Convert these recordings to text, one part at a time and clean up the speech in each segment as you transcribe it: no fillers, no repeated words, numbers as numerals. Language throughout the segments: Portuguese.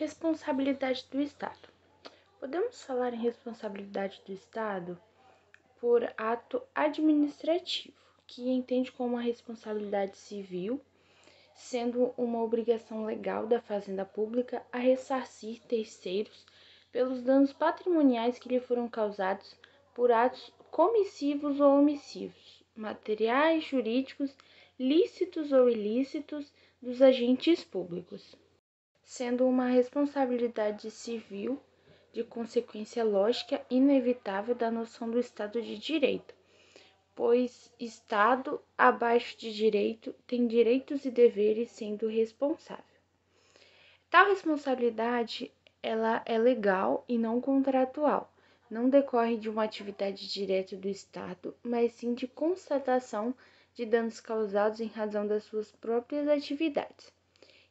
Responsabilidade do Estado. Podemos falar em responsabilidade do Estado por ato administrativo, que entende como uma responsabilidade civil, sendo uma obrigação legal da Fazenda Pública a ressarcir terceiros pelos danos patrimoniais que lhe foram causados por atos comissivos ou omissivos, materiais, jurídicos, lícitos ou ilícitos dos agentes públicos, sendo uma responsabilidade civil de consequência lógica inevitável da noção do Estado de Direito, pois Estado abaixo de direito tem direitos e deveres sendo responsável. Tal responsabilidade ela é legal e não contratual, não decorre de uma atividade direta do Estado, mas sim de constatação de danos causados em razão das suas próprias atividades.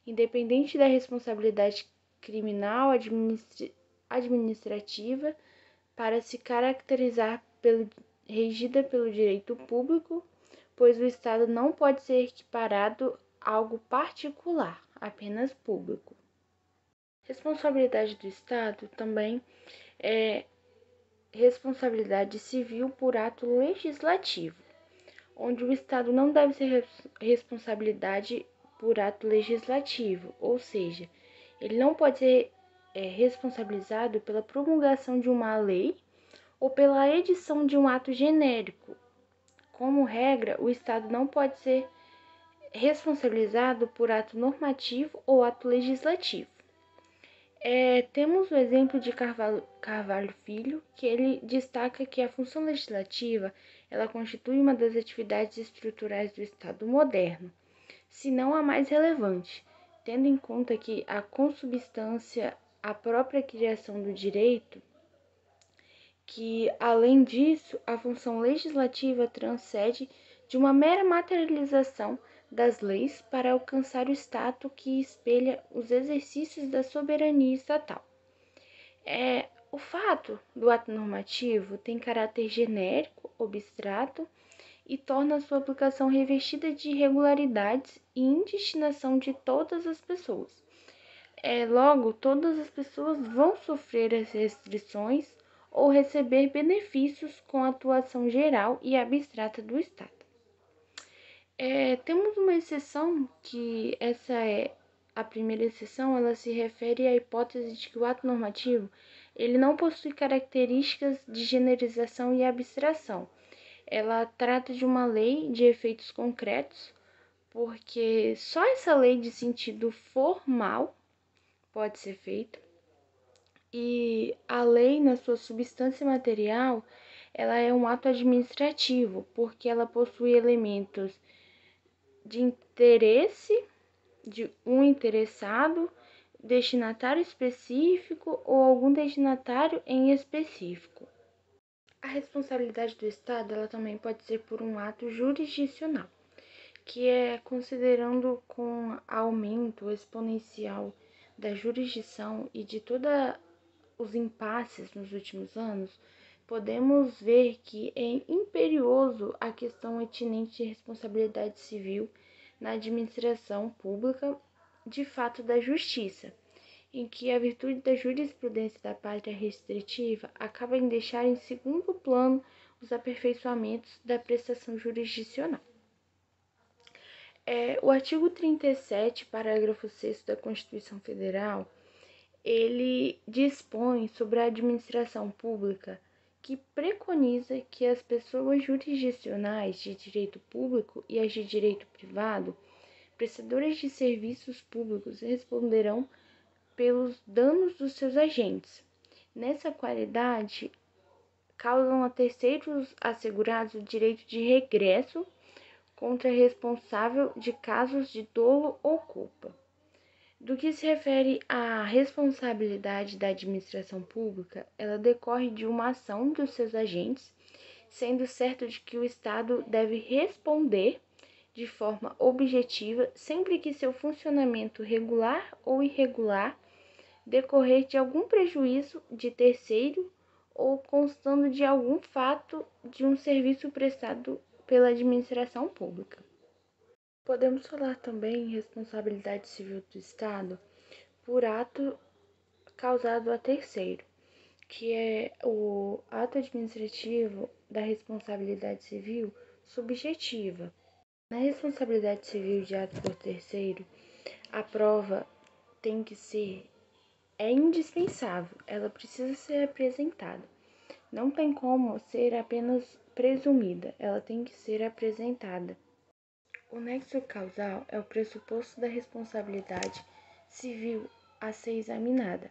Independente da responsabilidade criminal administrativa, para se caracterizar regida pelo direito público, pois o Estado não pode ser equiparado a algo particular, apenas público. Responsabilidade do Estado também é responsabilidade civil por ato legislativo, onde o Estado não deve ser responsabilidade por ato legislativo, ou seja, ele não pode ser responsabilizado pela promulgação de uma lei ou pela edição de um ato genérico. Como regra, o Estado não pode ser responsabilizado por ato normativo ou ato legislativo. Temos o exemplo de Carvalho Filho, que ele destaca que a função legislativa ela constitui uma das atividades estruturais do Estado moderno, se não a mais relevante, tendo em conta que a consubstância à própria criação do direito, que, além disso, a função legislativa transcende de uma mera materialização das leis para alcançar o status que espelha os exercícios da soberania estatal. O fato do ato normativo tem caráter genérico, abstrato, e torna sua aplicação revestida de irregularidades e indestinação de todas as pessoas. Logo, todas as pessoas vão sofrer as restrições ou receber benefícios com a atuação geral e abstrata do Estado. Temos uma exceção, que essa é a primeira exceção, ela se refere à hipótese de que o ato normativo ele não possui características de generalização e abstração. Ela trata de uma lei de efeitos concretos, porque só essa lei de sentido formal pode ser feita. E a lei, na sua substância material, ela é um ato administrativo, porque ela possui elementos de interesse de um interessado, destinatário específico ou algum destinatário em específico. A responsabilidade do Estado ela também pode ser por um ato jurisdicional, que é considerando com aumento exponencial da jurisdição e de todos os impasses nos últimos anos, podemos ver que é imperioso a questão atinente de responsabilidade civil na administração pública de fato da justiça, em que a virtude da jurisprudência da pátria restritiva acaba em deixar em segundo plano os aperfeiçoamentos da prestação jurisdicional. O artigo 37, parágrafo 6º da Constituição Federal, ele dispõe sobre a administração pública, que preconiza que as pessoas jurisdicionais de direito público e as de direito privado, prestadoras de serviços públicos, responderão pelos danos dos seus agentes. Nessa qualidade, causam a terceiros assegurados o direito de regresso contra responsável de casos de dolo ou culpa. Do que se refere à responsabilidade da administração pública, ela decorre de uma ação dos seus agentes, sendo certo de que o Estado deve responder de forma objetiva sempre que seu funcionamento regular ou irregular decorrer de algum prejuízo de terceiro ou constando de algum fato de um serviço prestado pela administração pública. Podemos falar também em responsabilidade civil do Estado por ato causado a terceiro, que é o ato administrativo da responsabilidade civil subjetiva. Na responsabilidade civil de ato por terceiro, a prova tem que ser indispensável, ela precisa ser apresentada. Não tem como ser apenas presumida, ela tem que ser apresentada. O nexo causal é o pressuposto da responsabilidade civil a ser examinada.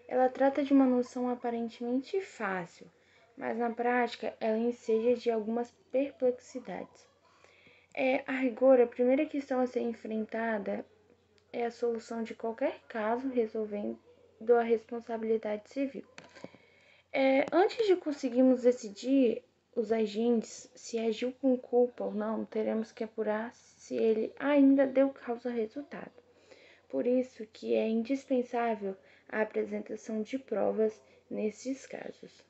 Ela trata de uma noção aparentemente fácil, mas na prática ela enseja de algumas perplexidades. A rigor, a primeira questão a ser enfrentada é a solução de qualquer caso resolvendo a responsabilidade civil. Antes de conseguirmos decidir os agentes se agiu com culpa ou não, teremos que apurar se ele ainda deu causa ao resultado. Por isso que é indispensável a apresentação de provas nesses casos.